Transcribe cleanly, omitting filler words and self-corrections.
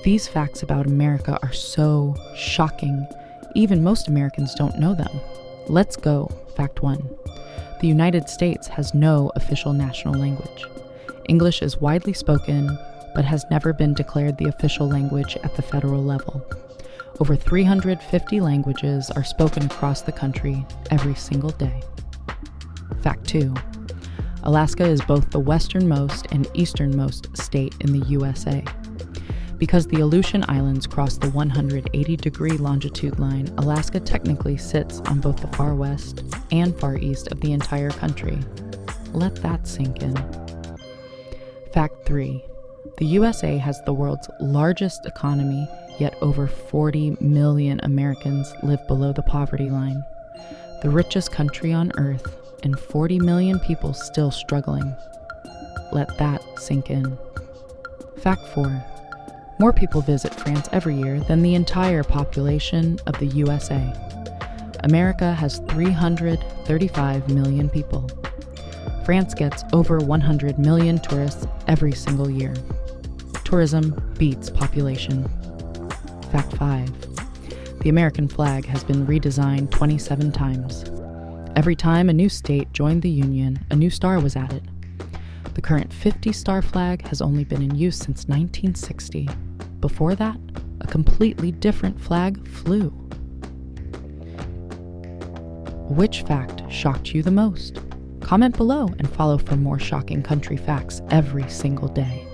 These facts about America are so shocking, even most Americans don't know them. Let's go. Fact 1. The United States has no official national language. English is widely spoken, but has never been declared the official language at the federal level. Over 350 languages are spoken across the country every single day. Fact 2. Alaska is both the westernmost and easternmost state in the USA. Because the Aleutian Islands cross the 180-degree longitude line, Alaska technically sits on both the far west and far east of the entire country. Let that sink in. Fact 3. The USA has the world's largest economy, yet over 40 million Americans live below the poverty line. The richest country on earth, and 40 million people still struggling. Let that sink in. Fact 4. More people visit France every year than the entire population of the USA. America has 335 million people. France gets over 100 million tourists every single year. Tourism beats population. Fact 5. The American flag has been redesigned 27 times. Every time a new state joined the Union, a new star was added. The current 50-star flag has only been in use since 1960. Before that, a completely different flag flew. Which fact shocked you the most? Comment below and follow for more shocking country facts every single day.